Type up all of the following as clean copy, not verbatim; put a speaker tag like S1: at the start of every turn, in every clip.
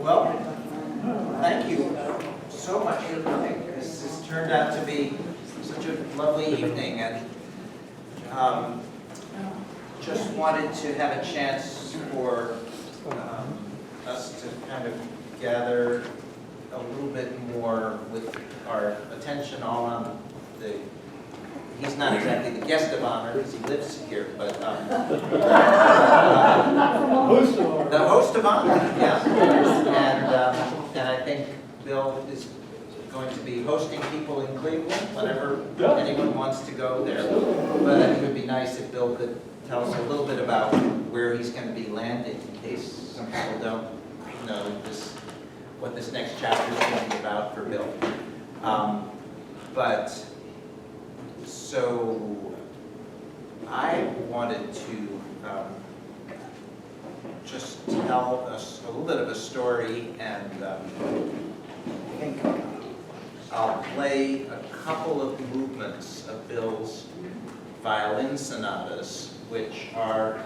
S1: Well, thank you so much for coming. This has turned out to be such a lovely evening, and just wanted to have a chance for us to kind of gather a little bit more with our attention all on the, he's not exactly the guest of honor because he lives here, but the host of honor, yeah. And I think Bill is going to be hosting people in Cleveland whenever anyone wants to go there. But I think it would be nice if Bill could tell us a little bit about where he's going to be landing, in case some people don't know what this next chapter is going to be about for Bill. So I wanted to just tell us a little bit of a story, and I think I'll play a couple of movements of Bill's violin sonatas, which are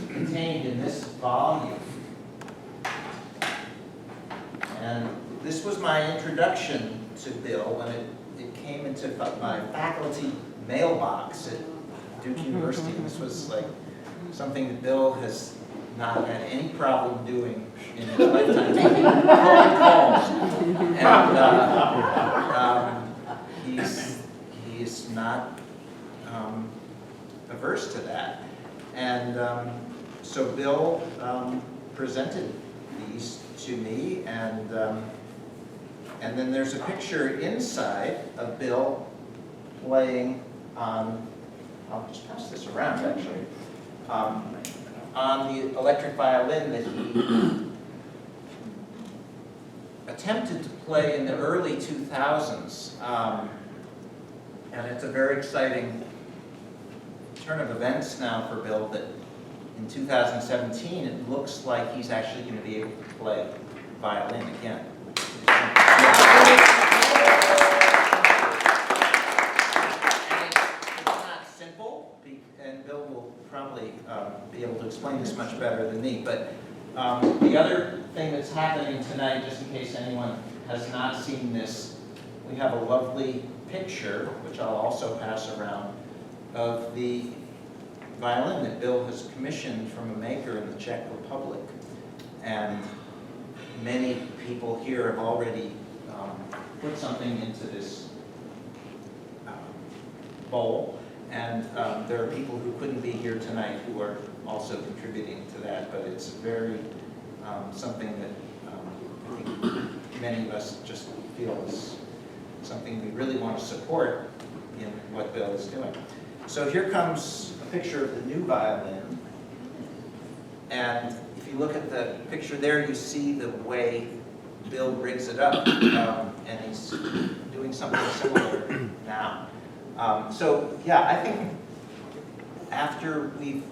S1: contained in this volume. And this was my introduction to Bill when it came into my faculty mailbox at Duke University. This was like something that Bill has not had any problem doing in his lifetime, taking phone calls. And he's not averse to that. And so Bill presented these to me, and then there's a picture inside of Bill playing on, I'll just pass this around actually, on the electric violin that he attempted to play in the early 2000s. And it's a very exciting turn of events now for Bill that in 2017 it looks like he's actually going to be able to play violin again. And Bill will probably be able to explain this much better than me, but the other thing that's happening tonight, just in case anyone has not seen this, we have a lovely picture, which I'll also pass around, of the violin that Bill has commissioned from a maker in the Czech Republic. And many people here have already put something into this bowl. And there are people who couldn't be here tonight who are also contributing to that, but it's very something that I think many of us just feel is something we really want to support in what Bill is doing. So here comes a picture of the new violin. And if you look at the picture there, you see the way Bill rigs it up. And he's doing something similar now. So yeah, I think after we've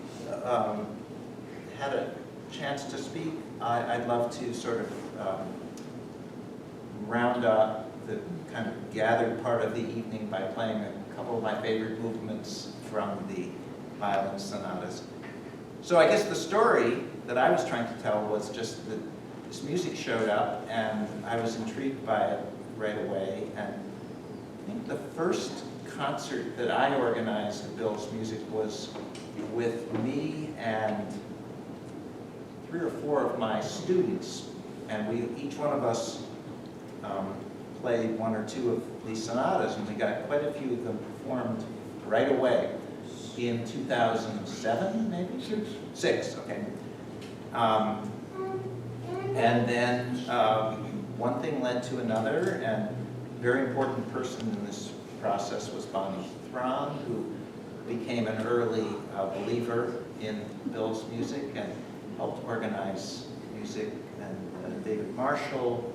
S1: had a chance to speak, I'd love to sort of round up the kind of gathered part of the evening by playing a couple of my favorite movements from the violin sonatas. So I guess the story that I was trying to tell was just that this music showed up and I was intrigued by it right away. And I think the first concert that I organized of Bill's music was with me and 3 or 4 of my students, and each one of us played 1 or 2 of these sonatas, and we got quite a few of them performed right away in 2007, maybe? 6, okay. And then one thing led to another, and a very important person in this process was Bonnie Thron, who became an early believer in Bill's music and helped organize music, and David Marshall,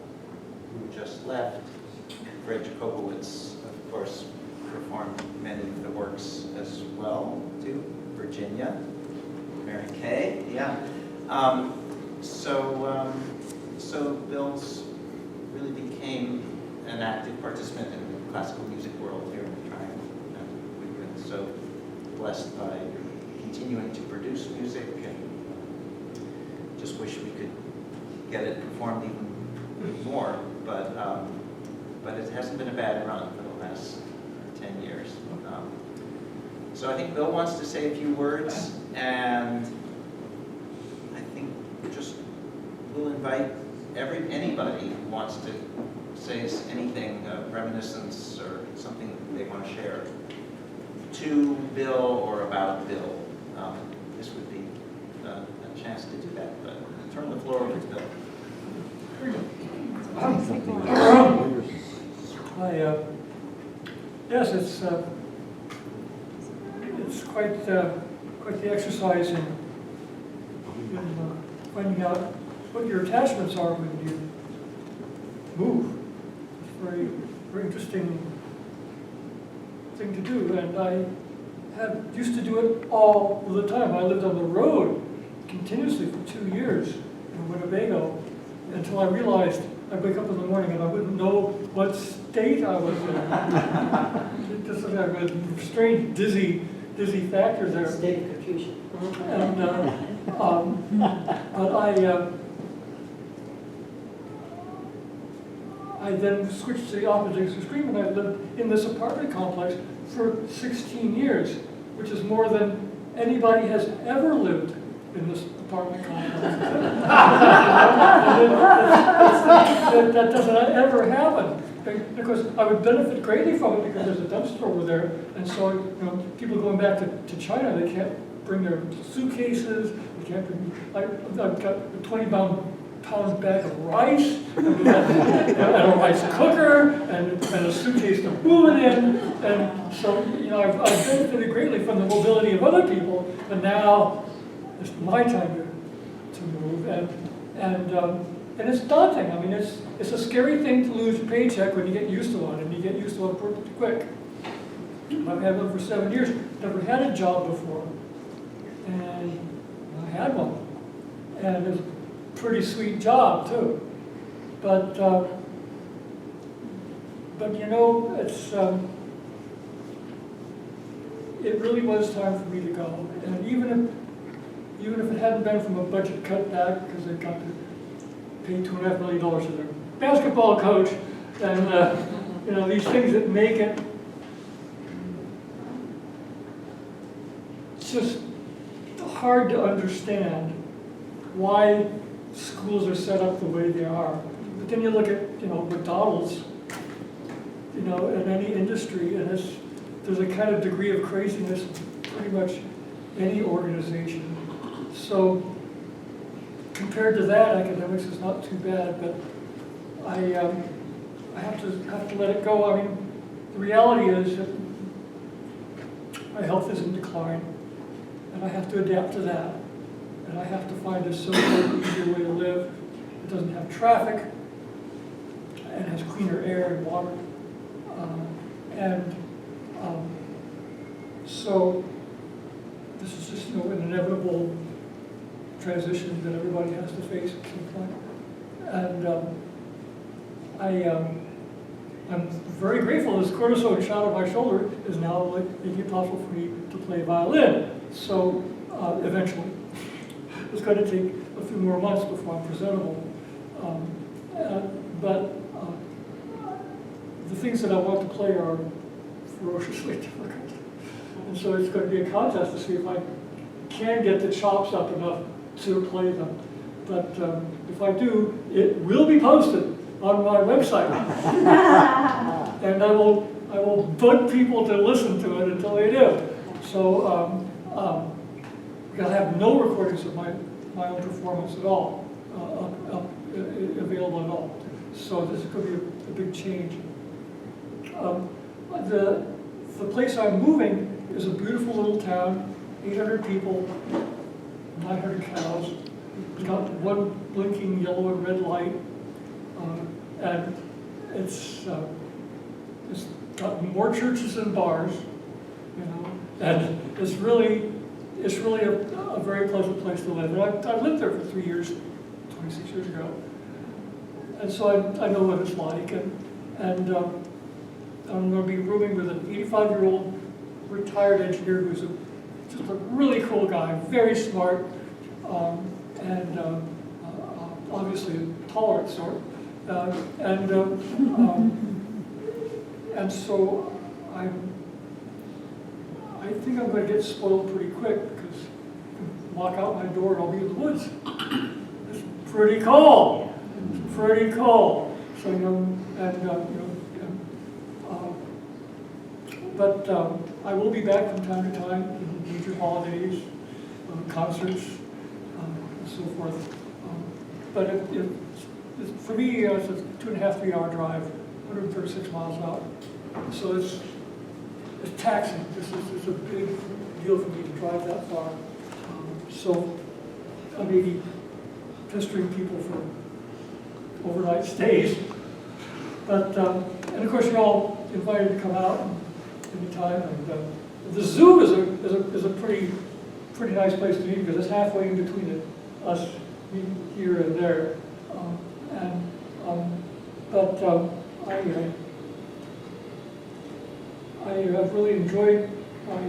S1: who just left, Fred Jacobowitz, of course, performed many of the works as well, too. Virginia, Mary Kay, yeah. So Bill's really became an active participant in the classical music world here in Triumph, and we've been so blessed by continuing to produce music, and just wish we could get it performed even more, but it hasn't been a bad run for the last 10 years. So I think Bill wants to say a few words, and I think just we'll invite anybody who wants to say anything, reminiscence or something that they want to share, to Bill or about Bill. This would be a chance to do that, but I'll turn the floor over to Bill.
S2: Yes, it's quite the exercise in finding out what your attachments are when you move. It's a very, very interesting thing to do, and I used to do it all the time. I lived on the road continuously for 2 years in Winnebago until I realized I'd wake up in the morning and I wouldn't know what state I was in. Just like a strange, dizzy factor there.
S3: State of confusion.
S2: And, but I then switched to the opposite extreme, and I lived in this apartment complex for 16 years, which is more than anybody has ever lived in this apartment complex. That doesn't ever happen. Because I would benefit greatly from it because there's a dumpster over there, and so people going back to China, they can't bring their suitcases. They can't bring. I've got a 20-pound bag of rice and a rice cooker and a suitcase to move it in, and so I've benefited greatly from the mobility of other people, and now it's my time to move, and it's daunting. I mean, it's a scary thing to lose your paycheck when you get used to one, and you get used to it pretty quick. I've had one for 7 years, never had a job before, and I had one, and it was a pretty sweet job too. But it's it really was time for me to go, and even if it hadn't been from a budget cutback because they got to pay $2.5 million to their basketball coach, and these things that make it just hard to understand why schools are set up the way they are. But then you look at McDonald's, in any industry, and there's a kind of degree of craziness in pretty much any organization. So compared to that, academics is not too bad, but I have to let it go. I mean, the reality is that my health is in decline, and I have to adapt to that, and I have to find a simpler, easier way to live. It doesn't have traffic, and has cleaner air and water, so this is just an inevitable transition that everybody has to face at some point. And I'm very grateful this cortisone shot on my shoulder is now making it possible for me to play violin. So eventually, it's going to take a few more months before I'm presentable. But the things that I want to play are ferociously difficult. And so it's going to be a contest to see if I can get the chops up enough to play them. But if I do, it will be posted on my website. And I will bug people to listen to it until they do. So because I have no recordings of my own performance at all, available at all. So this could be a big change. The place I'm moving is a beautiful little town, 800 people, 900 cows. It's got one blinking yellow and red light, and it's got more churches than bars, and it's really a very pleasant place to live. And I lived there for 3 years, 26 years ago, and so I know what it's like. And I'm going to be rooming with an 85-year-old retired engineer who's just a really cool guy, very smart, and obviously a tolerant sort. And so I think I'm going to get spoiled pretty quick because I can walk out my door and I'll be in the woods. It's pretty cool. It's pretty cool. So, but I will be back from time to time, major holidays, concerts, and so forth. But for me, it's a 2.5, 3 hour drive, 136 miles out. So it's taxing. It's a big deal for me to drive that far. So I may be pestering people for overnight stays. But, and of course, you're all invited to come out anytime. And the zoo is a pretty nice place to be because it's halfway in between us here and there. I've really enjoyed my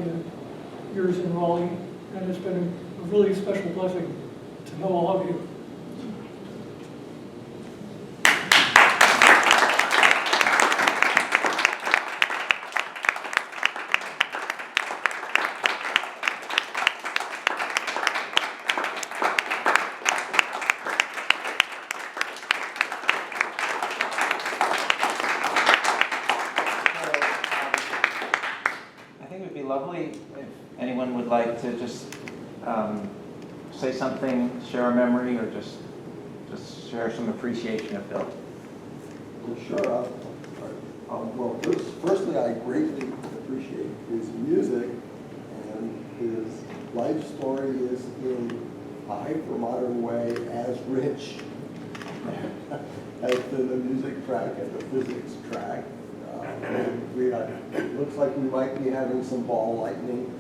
S2: years in Raleigh, and it's been a really special blessing to know all of you.
S1: Lovely if anyone would like to just say something, share a memory, or just share some appreciation of Bill.
S3: Well, sure. Well, firstly, I greatly appreciate his music, and his life story is in a hyper-modern way as rich as the music track and the physics track. It looks like we might be having some ball lightning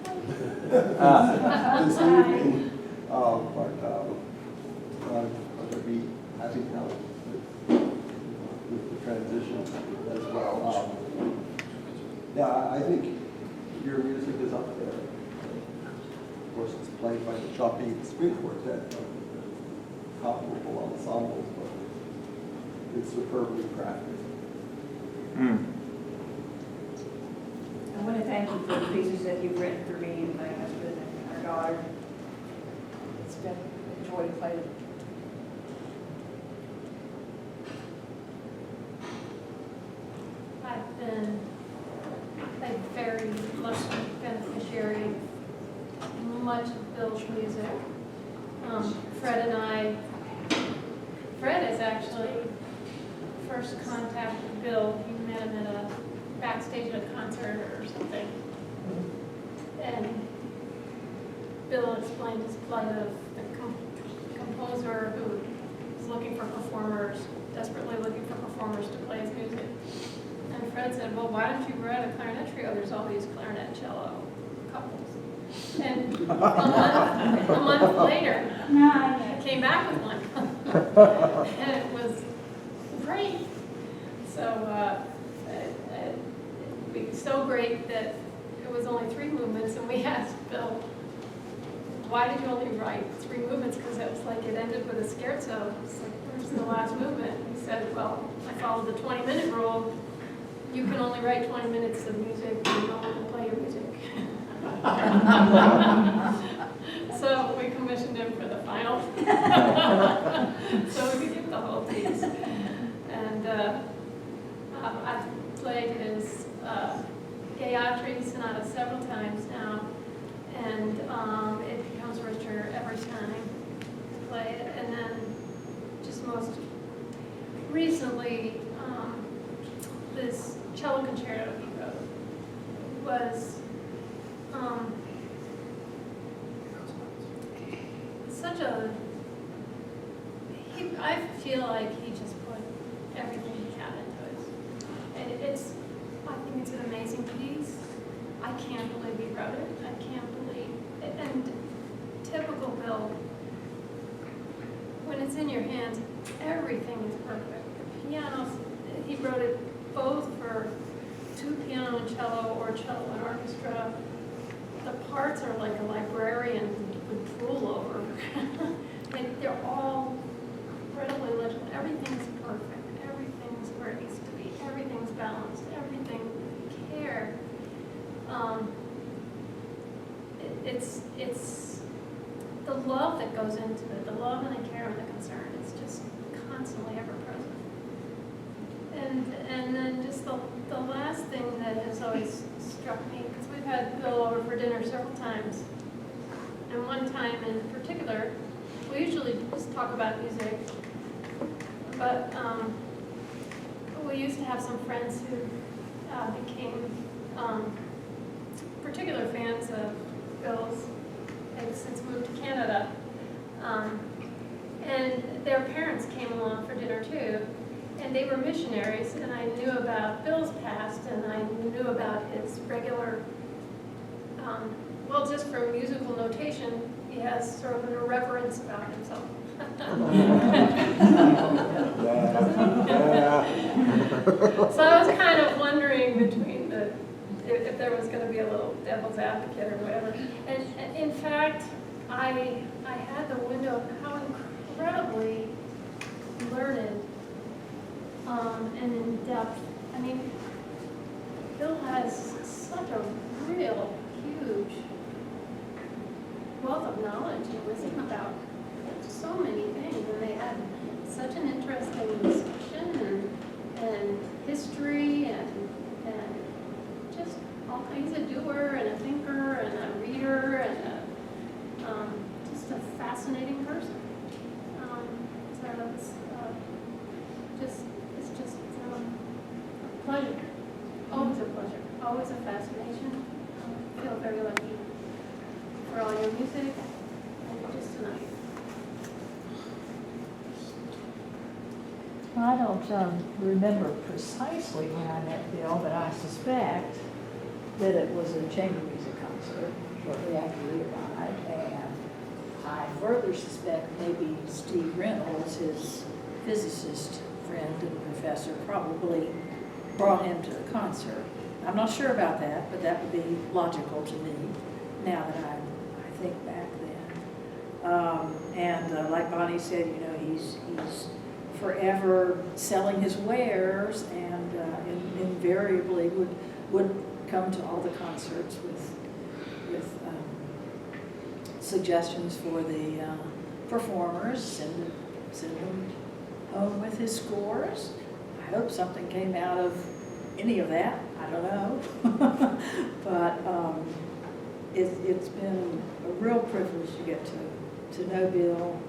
S3: this evening, I'm going to be having help with the transition as well. Yeah, I think your music is up there. Of course, it's played by the choppy string quartet of comparable ensembles, but it's superbly crafted.
S4: I want to thank you for the pieces that you've written for me and my husband and our daughter. It's been a joy to play them.
S5: I've been a very lucky beneficiary of much of Bill's music. Fred is actually first contact with Bill. He met him at a backstage at a concert or something. And Bill explained his plight of the composer who is looking for performers, desperately looking for performers to play his music. And Fred said, well, why don't you write a clarinet trio? There's all these clarinet cello couples. And a month later, I came back with one. And it was great. So, it's so great that it was only 3 movements, and we asked Bill, why did you only write 3 movements? Because it was like it ended with a scherzo. It's like, where's the last movement? He said, well, I followed the 20-minute rule. You can only write 20 minutes of music, and you don't want to play your music. So we commissioned him for the final. So we could get the whole piece. And I've played his Gayatri Sonata several times now, and it becomes richer every time I play it. And then just most recently, this cello concerto he wrote was such a, I feel like he just put everything he had into it. And I think it's an amazing piece. I can't believe he wrote it. I can't believe it. And typical Bill, when it's in your hands, everything is perfect. The pianos, he wrote it both for 2 piano and cello or cello and orchestra. The parts are like a librarian would drool over. They're all incredibly love that goes into it, the love and the care and the concern is just constantly ever present. And then just the last thing that has always struck me, because we've had Bill over for dinner several times, and one time in particular, we usually just talk about music, but we used to have some friends who became particular fans of Bill's, and since moved to Canada. And their parents came along for dinner too, and they were missionaries, and I knew about Bill's past, and I knew about his regular, well, just from musical notation, he has sort of an irreverence about himself. So I was kind of wondering between if there was going to be a little devil's advocate or whatever. And in fact, I had the window of how incredibly learned and in depth. I mean, Bill has such a real huge wealth of knowledge and wisdom about so many things, and they had such an interesting discussion and history and just all kinds. He's a doer and a thinker and a reader and just a fascinating person. So it's just a pleasure, always a pleasure, always a fascination. I feel very lucky for all your music and just tonight.
S6: I don't remember precisely when I met Bill, but I suspect that it was a chamber music concert shortly after we arrived, and I further suspect maybe Steve Reynolds, his physicist friend and professor, probably brought him to the concert. I'm not sure about that, but that would be logical to me now that I think back then. Like Bonnie said, you know, he's forever selling his wares, and invariably would come to all the concerts with suggestions for the performers, send them home with his scores. I hope something came out of any of that. I don't know, but it's been a real privilege to get to know Bill.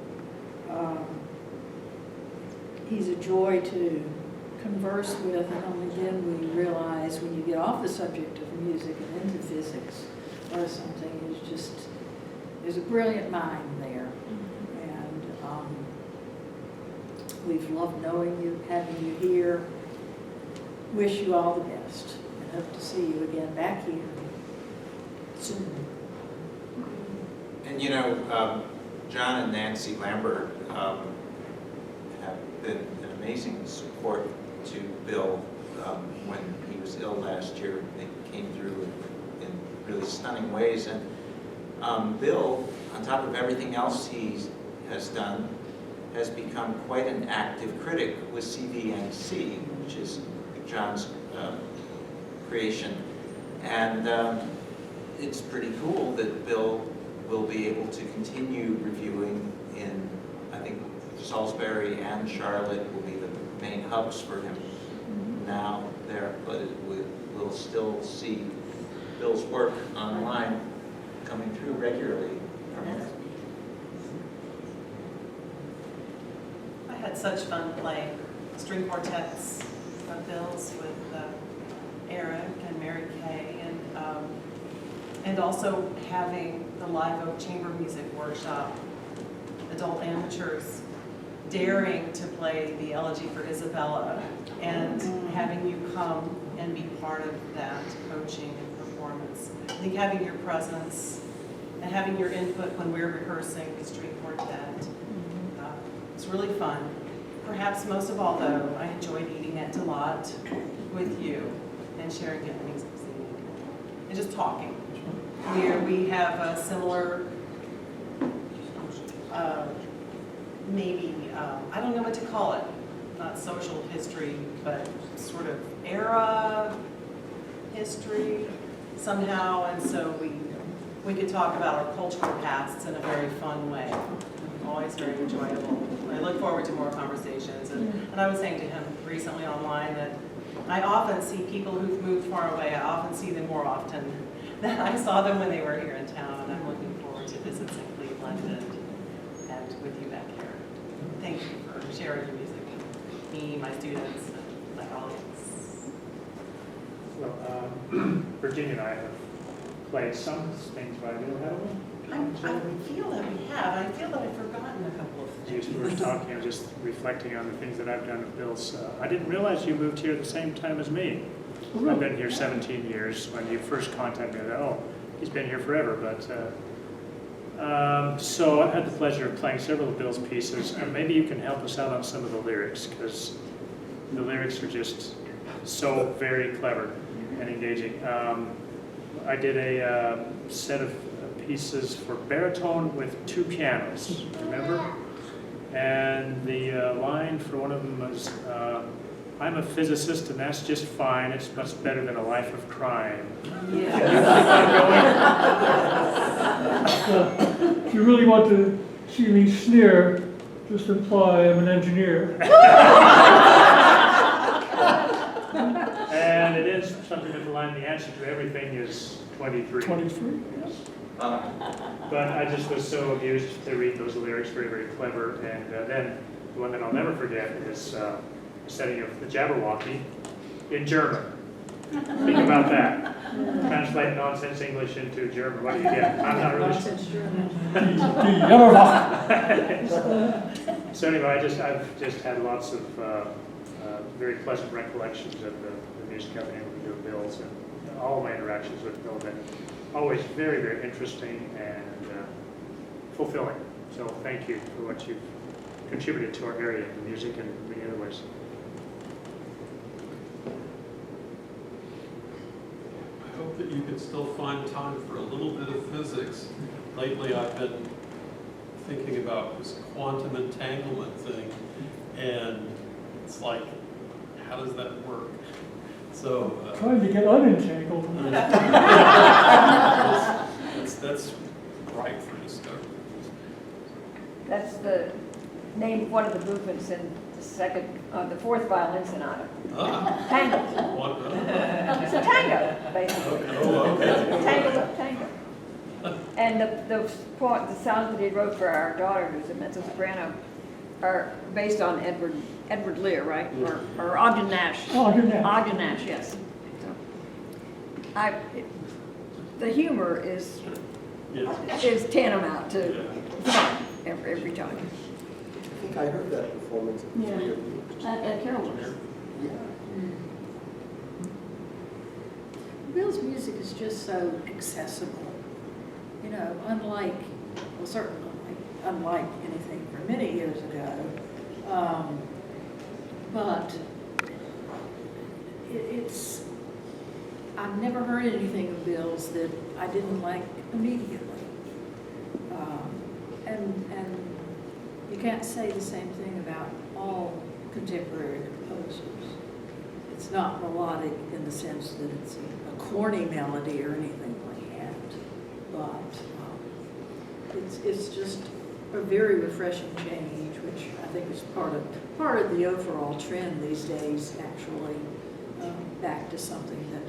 S6: He's a joy to converse with, and only then we realize when you get off the subject of music and into physics or something, there's a brilliant mind there. And we've loved knowing you, having you here. Wish you all the best, and hope to see you again back here soon.
S1: And you know, John and Nancy Lambert have been an amazing support to Bill when he was ill last year. They came through in really stunning ways. And Bill, on top of everything else he has done, has become quite an active critic with CVNC, which is John's creation. And it's pretty cool that Bill will be able to continue reviewing in, I think, Salisbury and Charlotte will be the main hubs for him now there, but we'll still see Bill's work online coming through regularly from there.
S7: I had such fun playing string quartets of Bill's with Eric and Mary Kay, and also having the Live Oak Chamber Music Workshop, adult amateurs daring to play the Elegy for Isabella, and having you come and be part of that coaching and performance. I think having your presence and having your input when we're rehearsing the string quartet was really fun. Perhaps most of all, though, I enjoyed eating at Delotte with you and sharing Vietnamese cuisine and just talking. We have a similar, maybe, I don't know what to call it, not social history, but sort of era history somehow, and so we we could talk about our cultural pasts in a very fun way. Always very enjoyable. I look forward to more conversations. And I was saying to him recently online that I often see people who've moved far away. I often see them more often than I saw them when they were here in town. And I'm looking forward to visits in Cleveland and with you back here. Thank you for sharing your music with me, my students, and my colleagues.
S8: Well, Virginia and I have played some things by Bill Hellman.
S7: I feel that we have. I feel that I've forgotten a couple of things.
S8: We were talking, just reflecting on the things that I've done with Bill's. I didn't realize you moved here at the same time as me. I've been here 17 years. When you first contacted me, I thought, oh, he's been here forever. But so I've had the pleasure of playing several of Bill's pieces. And maybe you can help us out on some of the lyrics, because the lyrics are just so very clever and engaging. I did a set of pieces for baritone with 2 pianos, remember? And the line for one of them was, I'm a physicist and that's just fine, it's much better than a life of crime.
S7: Yeah.
S2: If you really want to see me sneer, just imply I'm an engineer.
S8: And it is something with the line, the answer to everything is 23.
S2: 23, yes.
S8: But I just was so amused to read those lyrics, very, very clever. And then the one that I'll never forget is the setting of the Jabberwocky in German. Think about that. Translate nonsense English into German. What do you get? I'm not really sure. So anyway, I've just had lots of very pleasant recollections of the music I've been able to do with Bill's, and all of my interactions with Bill have been always very, very interesting and fulfilling. So thank you for what you've contributed to our area in music and many other ways.
S9: I hope that you can still find time for a little bit of physics. Lately I've been thinking about this quantum entanglement thing, and it's like, how does that work? So
S2: Trying to get unentangled.
S9: that's ripe for discovery.
S4: That's the name of one of the movements in the 4th violin sonata.
S9: Ah,
S4: Tango.
S9: what,
S4: It's a tango, basically.
S9: oh, okay.
S4: Tango. And the sounds that he wrote for our daughter, who's a mezzo soprano, are based on Edward Lear, right? Or Ogden Nash.
S2: Ogden Nash.
S4: Ogden Nash, yes. So, the humor is
S9: Yes.
S4: tantamount to fun every time.
S3: I think I heard that performance of the 3 of you.
S4: At Carolyn's.
S3: Yeah.
S6: Bill's music is just so accessible. You know, unlike anything from many years ago. But it's, I've never heard anything of Bill's that I didn't like immediately. And you can't say the same thing about all contemporary composers. It's not melodic in the sense that it's a corny melody or anything like that, but it's just a very refreshing change, which I think is part of the overall trend these days, actually, back to something that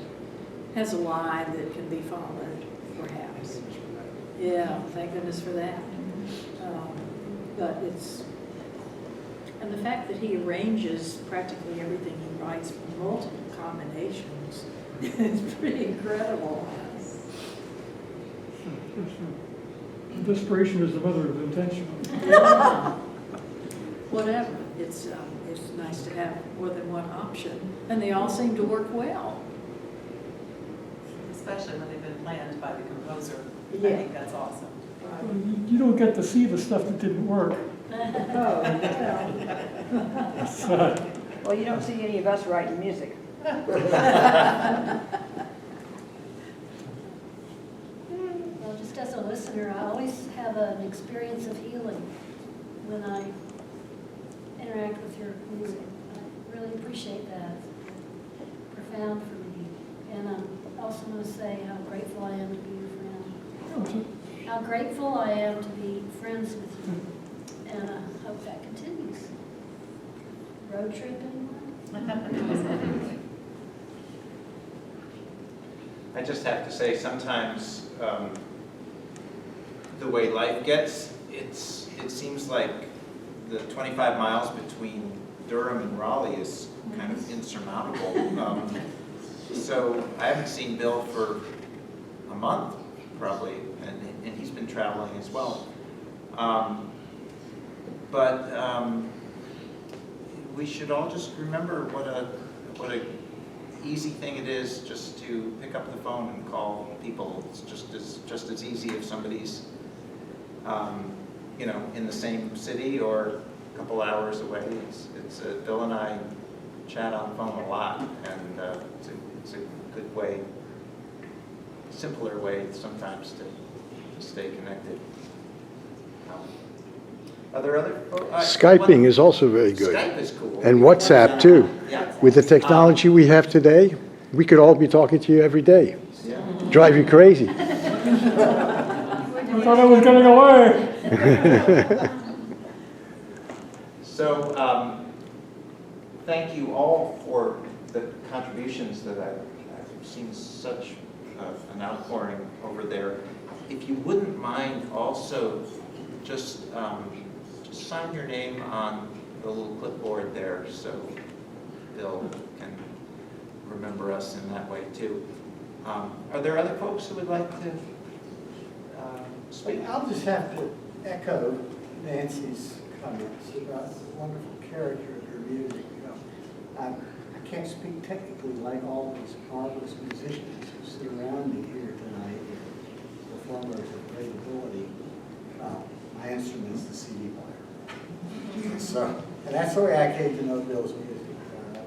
S6: has a line that can be followed, perhaps. Yeah, thank goodness for that. But and the fact that he arranges practically everything he writes for multiple combinations is pretty incredible.
S2: Desperation is the mother of invention.
S6: Yeah. Whatever. It's nice to have more than one option, and they all seem to work well.
S7: Especially when they've been planned by the composer. I
S6: Yeah.
S7: think that's awesome.
S2: You don't get to see the stuff that didn't work.
S6: Oh,
S2: So,
S4: Well, you don't see any of us writing music.
S10: Well, just as a listener, I always have an experience of healing when I interact with your music. I really appreciate that. It's profound for me. And I also want to say how grateful I am to be your friend.
S2: oh, it's
S10: how grateful I am to be friends with you, and I hope that continues. Road trip, anyone?
S1: I just have to say, sometimes the way life gets, it seems like the 25 miles between Durham and Raleigh is kind of insurmountable. So I haven't seen Bill for a month, probably, and he's been traveling as well. But we should all just remember what a easy thing it is just to pick up the phone and call people. It's just as easy if somebody's in the same city or a couple hours away. It's Bill and I chat on the phone a lot, and it's a good way, simpler way sometimes to stay connected. Are there other?
S11: Skyping is also very good.
S1: Skype is cool.
S11: And WhatsApp too.
S1: Yeah.
S11: With the technology we have today, we could all be talking to you every day.
S1: Yeah.
S11: Drive you crazy.
S2: I thought I was getting away.
S1: So, thank you all for the contributions that I've seen such an outpouring over there. If you wouldn't mind also just sign your name on the little clipboard there so Bill can remember us in that way too. Are there other folks who would like to speak?
S12: I'll just have to echo Nancy's comments about the wonderful character of her music. I can't speak technically like all these marvelous musicians who sit around me here tonight, performers of great ability. My instrument is the CD player. So, and that's the way I came to know Bill's music.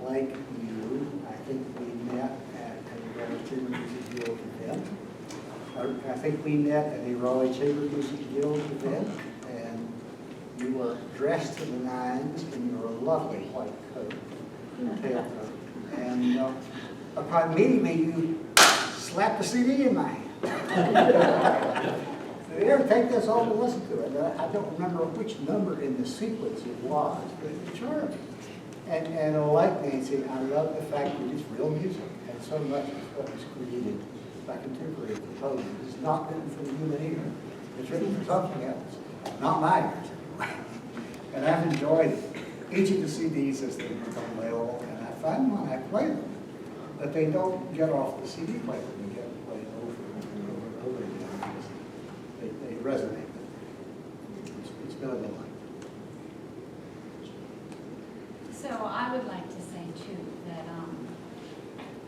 S12: Like you, I think we met at a Raleigh Chamber Music Guild event. I think we met at a Raleigh Chamber Music Guild event, and you were dressed to the nines in your lovely white coat, tailcoat. And upon meeting me, you slapped the CD in my hand. Here, take this home and listen to it. I don't remember which number in the sequence it was, but it charmed me. And like Nancy, I love the fact that it's real music, and so much of what was created by contemporary composers is not written for the human ear. It's written for something else, not my ears anyway. And I've enjoyed each of the CDs as they become available, and I find when I play them that they don't get off the CD player and get played over and over and over again. They resonate with me. It's been a delight.
S13: So I would like to say too that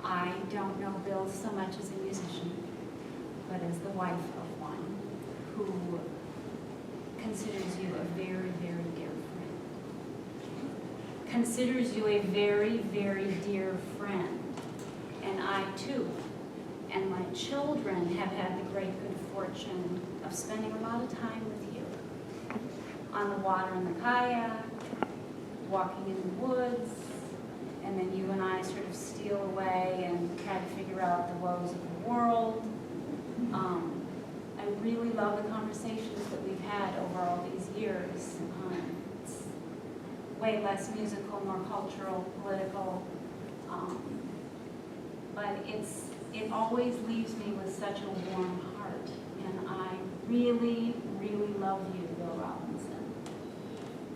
S13: I don't know Bill so much as a musician, but as the wife of one who considers you a very, very dear friend. Considers you a very, very dear friend. And I too, and my children have had the great good fortune of spending a lot of time with you. On the water in the kayak, walking in the woods, and then you and I sort of steal away and try to figure out the woes of the world. I really love the conversations that we've had over all these years. It's way less musical, more cultural, political, but it always leaves me with such a warm heart, and I really, really love you, Bill Robinson.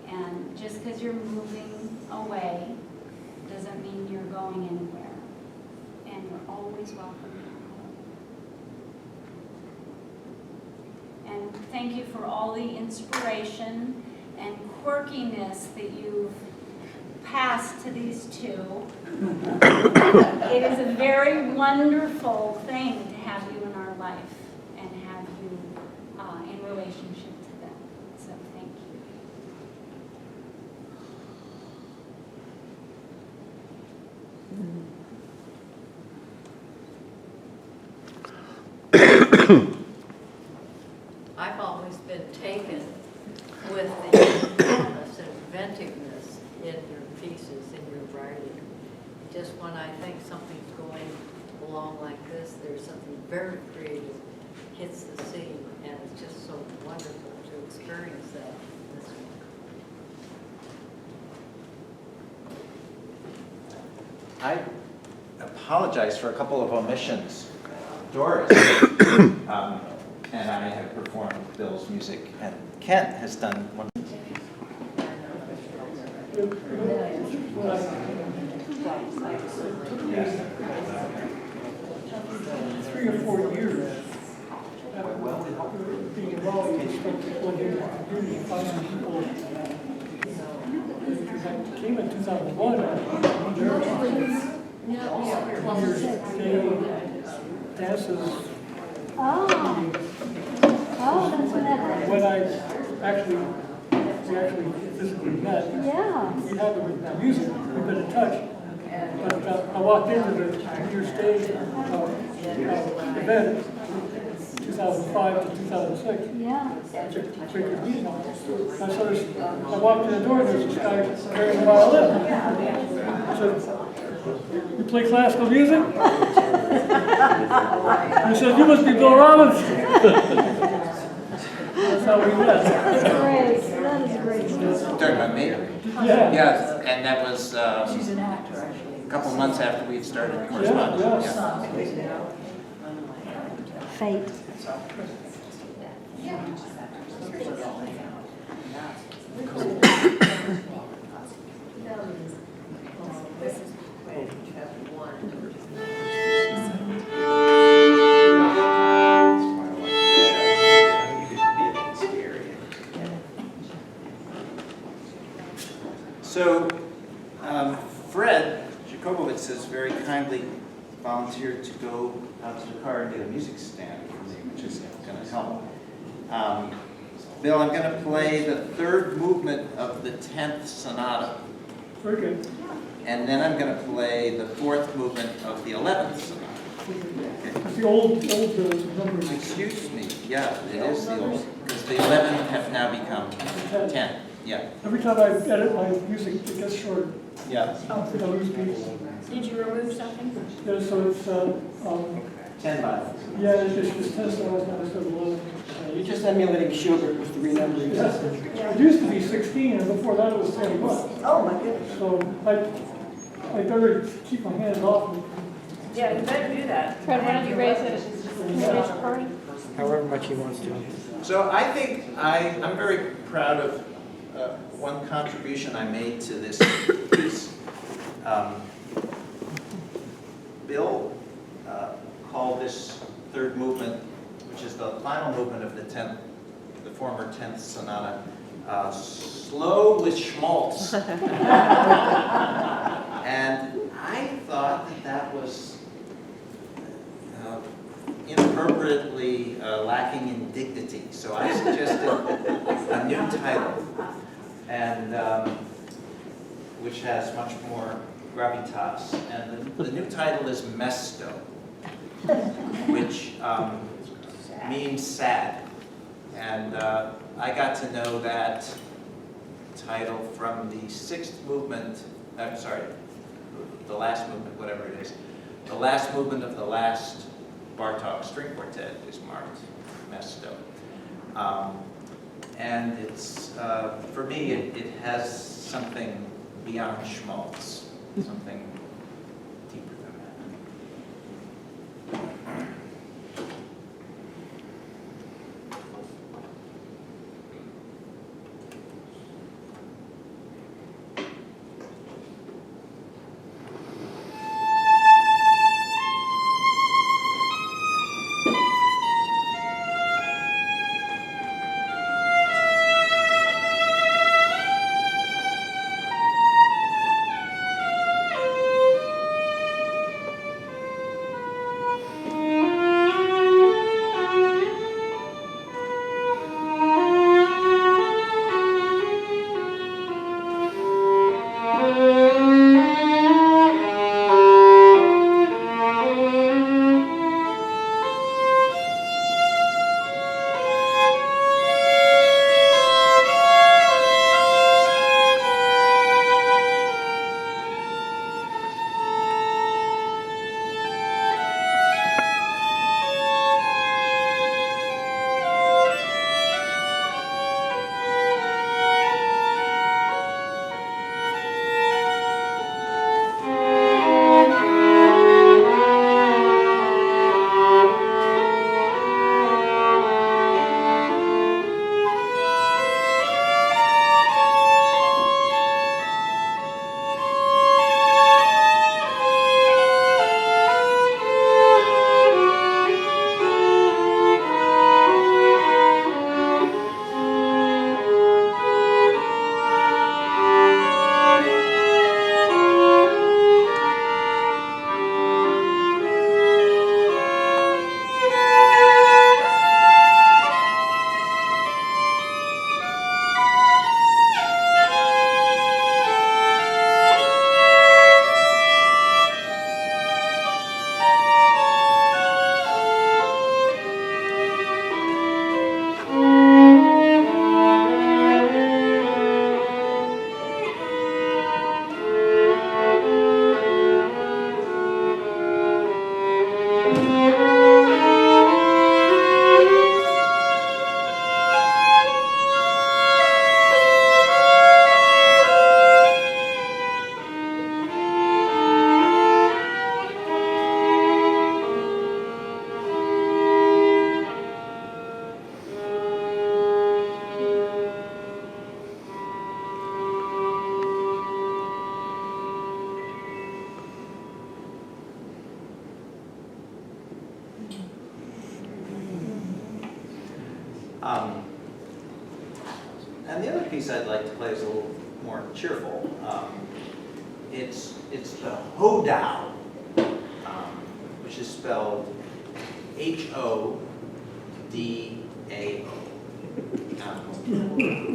S13: And just because you're moving away doesn't mean you're going anywhere. And you're always welcome here. And thank you for all the inspiration and quirkiness that you've passed to these two. It is a very wonderful thing to have you in our life and have you in relationship to them. So thank you.
S6: I've always been taken with the enormous inventiveness in your pieces, in your writing. Just when I think something's going along like this, there's something very creative hits the scene, and it's just so wonderful to experience that this week.
S1: I apologize for a couple of omissions. Doris and I have performed Bill's music, and Kent has done one.
S2: Three or 4 years. Being involved in community, finding people. I came in 2001. Dances.
S10: Oh, that's what that
S2: When we actually physically met,
S10: Yeah.
S2: we had the music, we've been in touch. But I walked into the New Year's Day event, 2005 to 2006.
S10: Yeah.
S2: I walked in the door, and there's this guy carrying a violin. I said, "You play classical music?" He said, "You must be Bill Robbins." That's how we met.
S10: That's great. That is great.
S1: Talking about me?
S2: Yeah.
S1: Yes, and that was
S6: She's an actor, actually.
S1: a couple months after we'd started correspondence.
S2: Yeah.
S10: Fate.
S1: So, Fred Jacobowitz has very kindly volunteered to go out to the car and get a music stand for me, which is going to help. Bill, I'm going to play the third movement of the 10th Sonata,
S2: Very good.
S1: and then I'm going to play the fourth movement of the 11th Sonata.
S2: It's the old numbers.
S1: Excuse me, yeah, it is the old, because the 11 have now become 10, yeah.
S2: Every time I edit my music, it gets shorter.
S1: Yeah.
S2: I lose beats.
S5: Did you remove something?
S2: Yeah, so it's,
S1: 10 violins.
S2: yeah, it's 10 songs now instead of 11.
S3: You're just emulating Schubert with the renumbering system.
S2: It used to be 16, and before that it was 21.
S3: Oh, my goodness.
S2: So I better keep my hands off it.
S4: Yeah, you better do that.
S5: Fred, why don't you raise it? Can you raise your party?
S11: However much he wants to.
S1: So I think I'm very proud of one contribution I made to this piece. Bill called this third movement, which is the final movement of the former 10th Sonata, slow with schmaltz. And I thought that was inappropriately lacking in dignity, so I suggested a new title, and which has much more gravitas. And the new title is Mesto, which means sad. And I got to know that title from the sixth movement, I'm sorry, the last movement, whatever it is. The last movement of the last Bartók string quartet is marked Mesto. And it's, for me, it has something beyond schmaltz, something deeper than that. piece I'd like to play is a little more cheerful. It's the Hodao, which is spelled Hodao.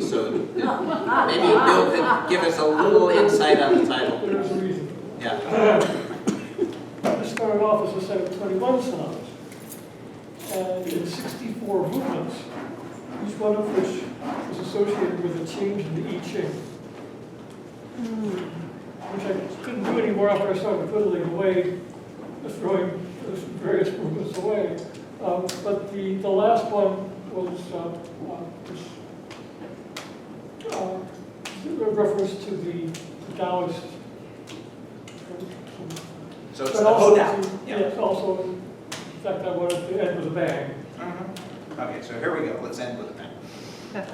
S1: So maybe Bill could give us a little insight on the title.
S2: There's a reason.
S1: Yeah.
S2: It started off as a set of 21 sonatas, and in 64 movements, each one of which was associated with a change in the I Ching, which I couldn't do anymore after I started fiddling away, throwing various movements away. But the last one was a reference to the Taoist.
S1: So it's
S2: But
S1: the
S2: also
S1: Hodao.
S2: to- Yes, also, in fact, I wanted to end with a bang.
S1: Okay, so here we go. Let's end with a bang.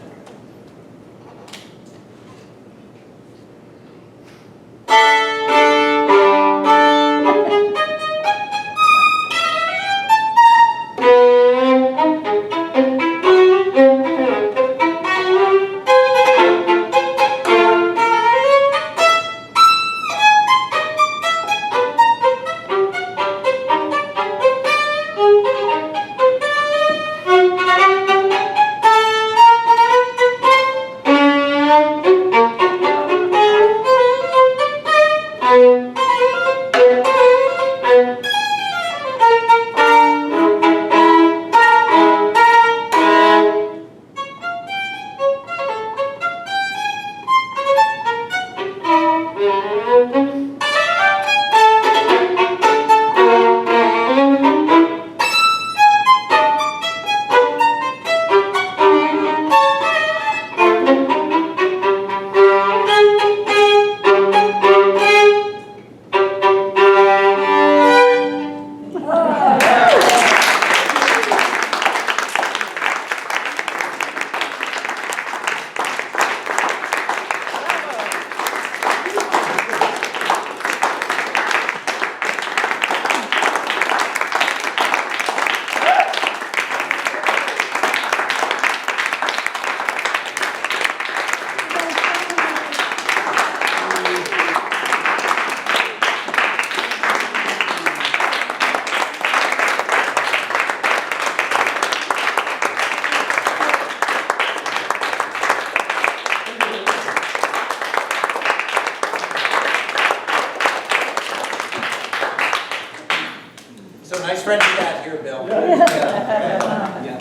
S1: So nice friend you got here, Bill. Yeah.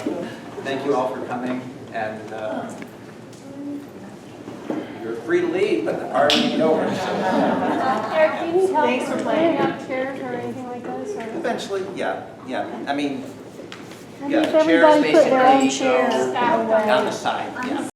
S1: Thank you all for coming, and you're free to leave, but the party ain't over. So.
S5: Eric, do you need help
S7: Thanks for
S5: with
S7: playing.
S5: laying out chairs or anything like this? Or?
S1: Eventually, yeah. I mean,
S10: And
S1: yeah,
S10: if
S1: the chairs
S10: everybody put their own
S1: basically
S10: chairs
S1: go
S10: away.
S1: down the side, yeah.